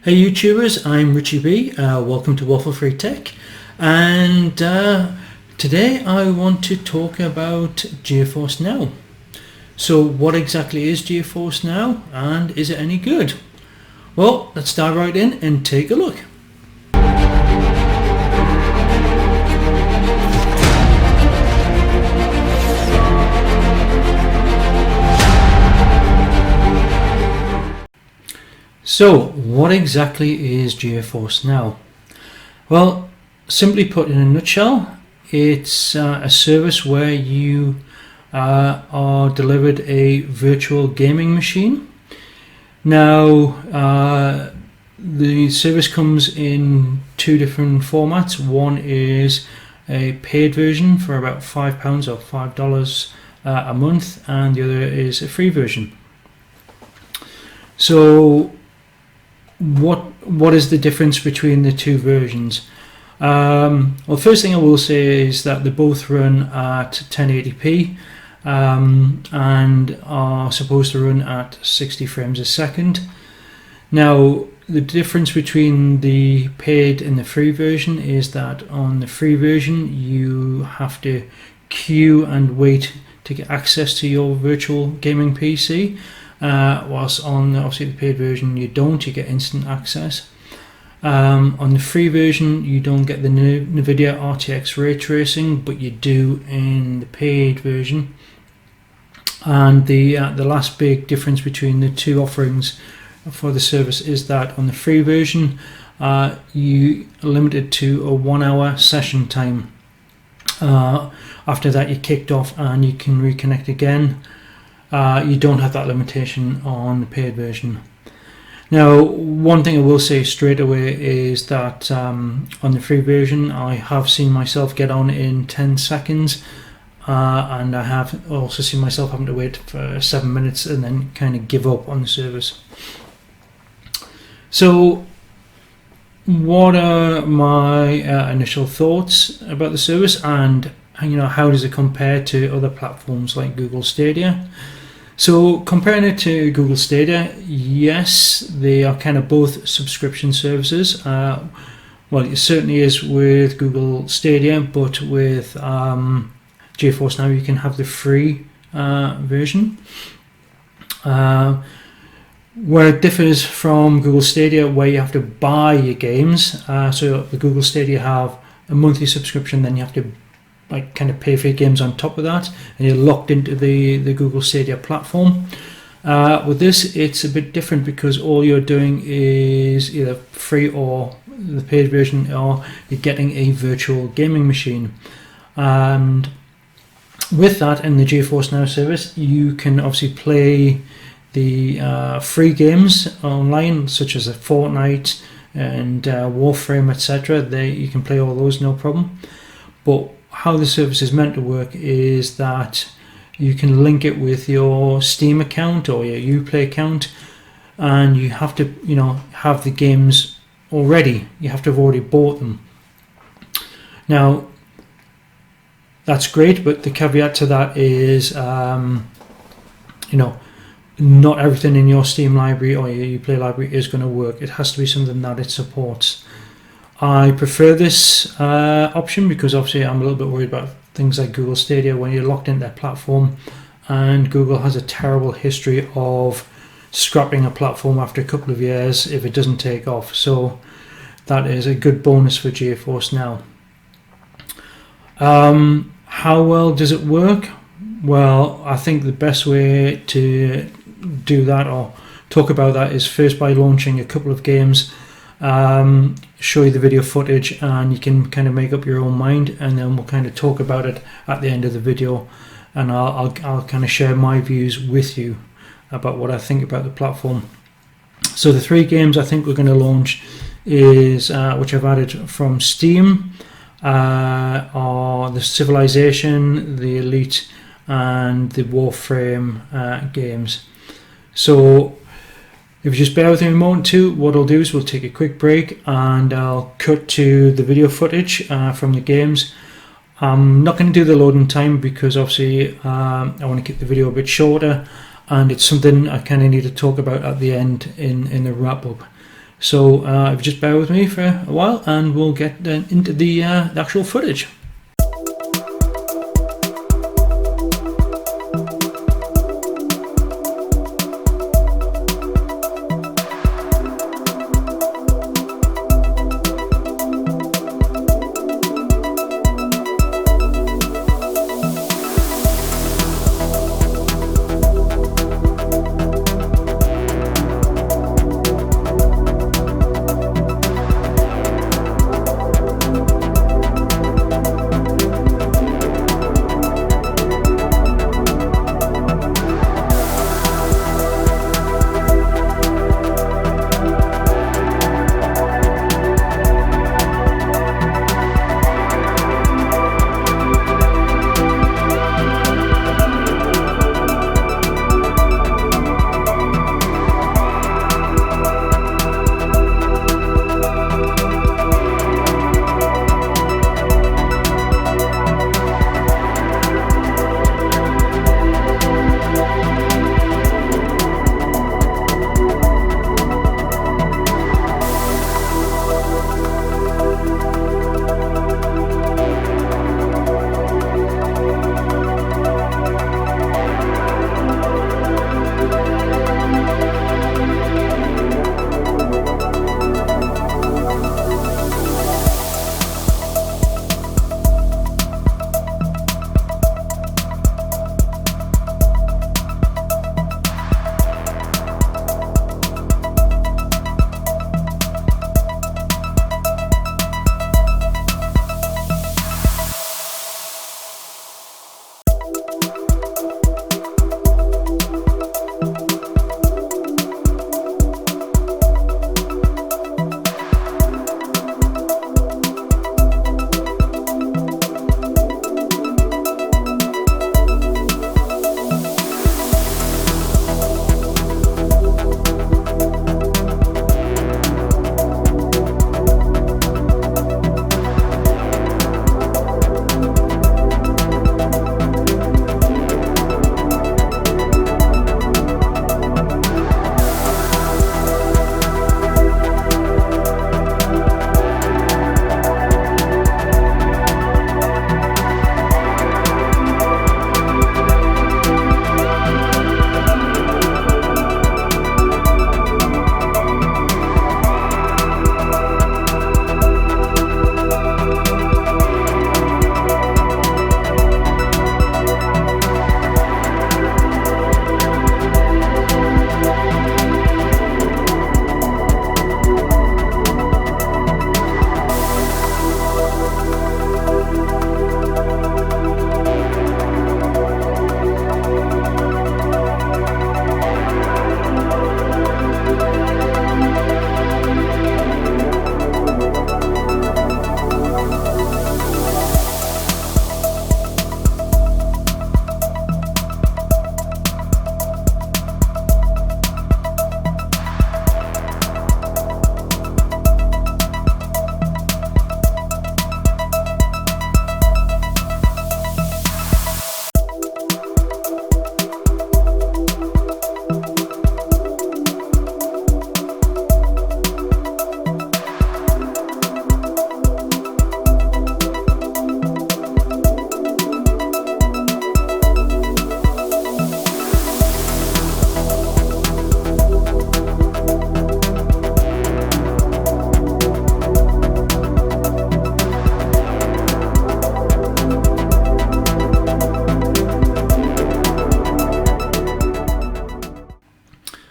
Hey YouTubers, I'm Richie B. Welcome to Waffle Free Tech, and today I want to talk about GeForce Now. So what exactly is GeForce Now, and is it any good? Well, let's dive right in and take a look. So, what exactly is GeForce Now? Well, simply put, in a nutshell, it's a service where you are delivered a virtual gaming machine. Now, the service comes in two different formats. One is a paid version for about £5 or $5 a month, and the other is a free version. So, what is the difference between the two versions? Well, first thing I will say is that they both run at 1080p and are supposed to run at 60 frames a second. Now, the difference between the paid and the free version is that on the free version you have to queue and wait to get access to your virtual gaming PC. Whilst on obviously the paid version you get instant access. On the free version you don't get the Nvidia RTX ray tracing, but you do in the paid version. And the last big difference between the two offerings for the service is that on the free version you are limited to a 1 hour session time. After that you're kicked off and you can reconnect again. You don't have that limitation on the paid version. Now, one thing I will say straight away is that on the free version I have seen myself get on in 10 seconds and I have also seen myself having to wait for 7 minutes and then kind of give up on the service. So what are my initial thoughts about the service, and how does it compare to other platforms like Google Stadia? So comparing it to Google Stadia, yes, they are kind of both subscription services. Well, it certainly is with Google Stadia, but with GeForce Now you can have the free version. Where it differs from Google Stadia, where you have to buy your games. So the Google Stadia have a monthly subscription, then you have to kind of pay for your games on top of that, and you're locked into the Google Stadia platform. With this it's a bit different because all you're doing is either free or the paid version, or you're getting a virtual gaming machine. And with that, in the GeForce Now service you can obviously play the free games online, such as Fortnite and Warframe, etc. You can play all those, no problem. But how the service is meant to work is that you can link it with your Steam account or your Uplay account, and you have to have the games already. You have to have already bought them. Now that's great, but the caveat to that is not everything in your Steam library or your Uplay library is going to work. It has to be something that it supports. I prefer this option because obviously I'm a little bit worried about things like Google Stadia when you're locked into their platform, and Google has a terrible history of scrapping a platform after a couple of years if it doesn't take off. So that is a good bonus for GeForce Now. How well does it work? Well, I think the best way to do that or talk about that is first by launching a couple of games, show you the video footage, and you can kind of make up your own mind, and then we'll kind of talk about it at the end of the video, and I'll kind of share my views with you about what I think about the platform. So the three games I think we're going to launch is which I've added from Steam are the Civilization, the Elite, and the Warframe games. So if you just bear with me a moment too, what I'll do is we'll take a quick break and I'll cut to the video footage from the games. I'm not going to do the loading time because obviously I want to keep the video a bit shorter, and it's something I kind of need to talk about at the end in the wrap up. So just bear with me for a while and we'll get into the actual footage.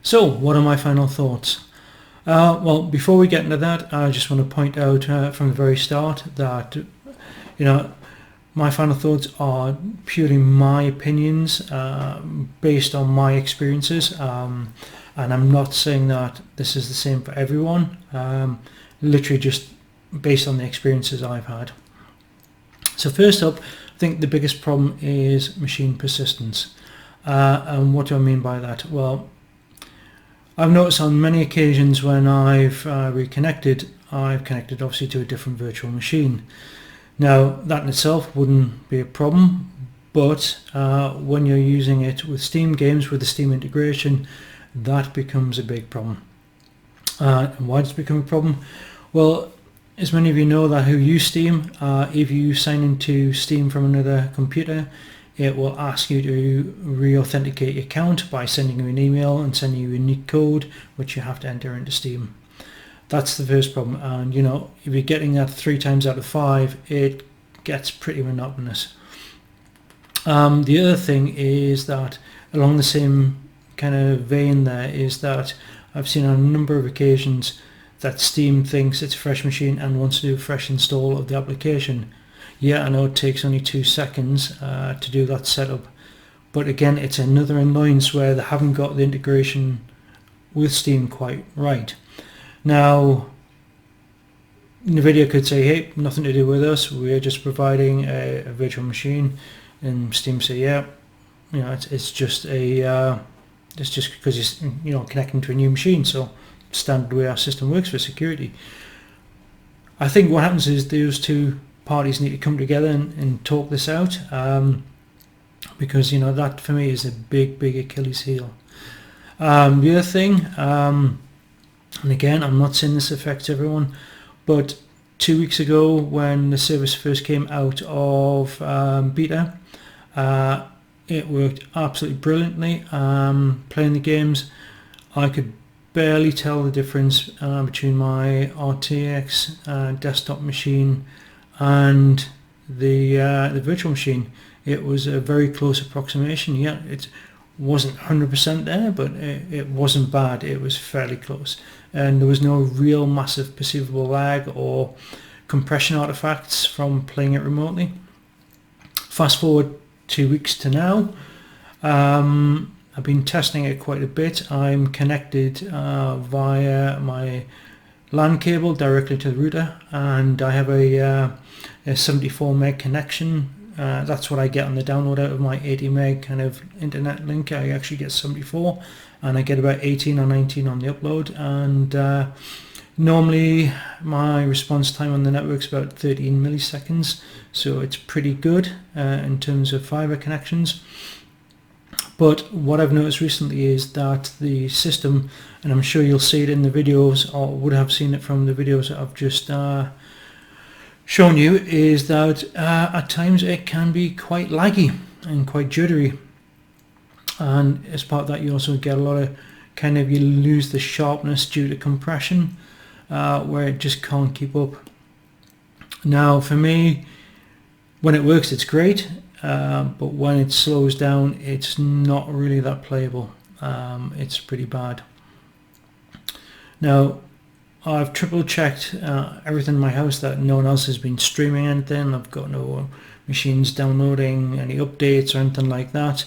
So, what are my final thoughts? Well, before we get into that, I just want to point out from the very start that, my final thoughts are purely my opinions based on my experiences, and I'm not saying that this is the same for everyone, literally just based on the experiences I've had. So first up, I think the biggest problem is machine persistence. And what do I mean by that? Well, I've noticed on many occasions when I've reconnected, I've connected obviously to a different virtual machine. Now that in itself wouldn't be a problem, but when you're using it with Steam games, with the Steam integration, that becomes a big problem. And why does it become a problem? Well, as many of you know that who use Steam, if you sign into Steam from another computer, it will ask you to re-authenticate your account by sending you an email and sending you a unique code, which you have to enter into Steam. That's the first problem, and you know, if you're getting that 3 times out of 5, it gets pretty monotonous. The other thing is that, along the same kind of vein there, is that I've seen on a number of occasions that Steam thinks it's a fresh machine and wants to do a fresh install of the application. Yeah, I know it takes only 2 seconds to do that setup, but again, it's another annoyance where they haven't got the integration with Steam quite right. Now, Nvidia could say, hey, nothing to do with us, we're just providing a virtual machine, and Steam say, yeah, you know, it's just because it's, you know, connecting to a new machine, so standard way our system works for security. I think what happens is those two parties need to come together and talk this out, because, you know, that for me is a big Achilles heel. The other thing, and again, I'm not saying this affects everyone, but 2 weeks ago when the service first came out of beta, it worked absolutely brilliantly. Playing the games, I could barely tell the difference between my RTX desktop machine and the virtual machine. It was a very close approximation. Yeah, it wasn't 100% there, but it wasn't bad. It was fairly close, and there was no real massive perceivable lag or compression artifacts from playing it remotely. Fast forward 2 weeks to now, I've been testing it quite a bit. I'm connected via my LAN cable directly to the router, and I have a 74 meg connection. That's what I get on the download out of my 80 meg kind of internet link. I actually get 74, and I get about 18 or 19 on the upload, and normally my response time on the network is about 13 milliseconds, so it's pretty good in terms of fiber connections. But what I've noticed recently is that the system, and I'm sure you'll see it in the videos, or would have seen it from the videos that I've just shown you, is that at times it can be quite laggy and quite jittery, and as part of that you also get a lot of you lose the sharpness due to compression, where it just can't keep up. Now for me, when it works it's great, but when it slows down it's not really that playable. It's pretty bad. Now I've triple checked everything in my house that no one else has been streaming anything. I've got no machines downloading any updates or anything like that.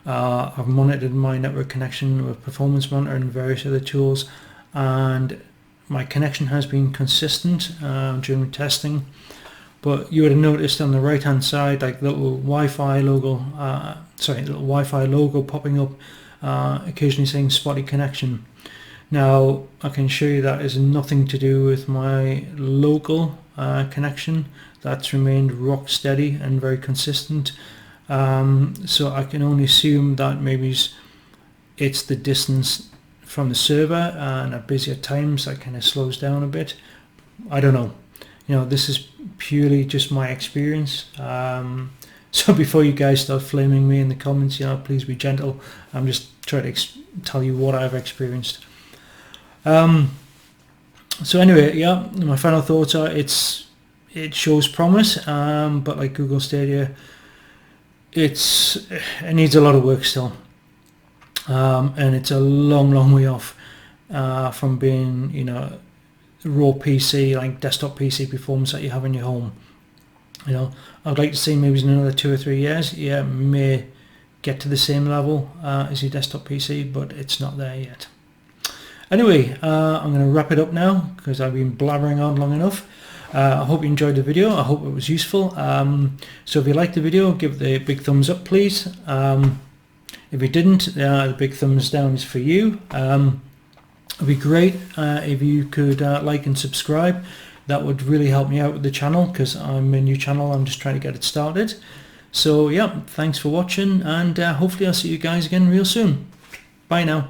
I've monitored my network connection with Performance Monitor and various other tools, and my connection has been consistent during testing. But you would have noticed on the right hand side, like the little Wi-Fi logo, popping up, occasionally saying spotty connection. Now I can show you that is nothing to do with my local connection. That's remained rock steady and very consistent. So I can only assume that maybe it's the distance from the server, and at busier times that kind of slows down a bit. I don't know. You know, this is purely just my experience. So before you guys start flaming me in the comments, you know, please be gentle. I'm just trying to tell you what I've experienced. So anyway, yeah, my final thoughts are it shows promise, but like Google Stadia, it needs a lot of work still, and it's a long way off from being, you know, raw PC, like desktop PC performance that you have in your home. You know, I'd like to see maybe in another 2 or 3 years, yeah, may get to the same level as your desktop PC, but it's not there yet. Anyway, I'm going to wrap it up now because I've been blabbering on long enough. I hope you enjoyed the video. I hope it was useful. So if you liked the video, give it a big thumbs up, please. If you didn't, the big thumbs down is for you. It'd be great if you could like and subscribe. That would really help me out with the channel because I'm a new channel. I'm just trying to get it started. So yeah, thanks for watching, and hopefully I'll see you guys again real soon. Bye now.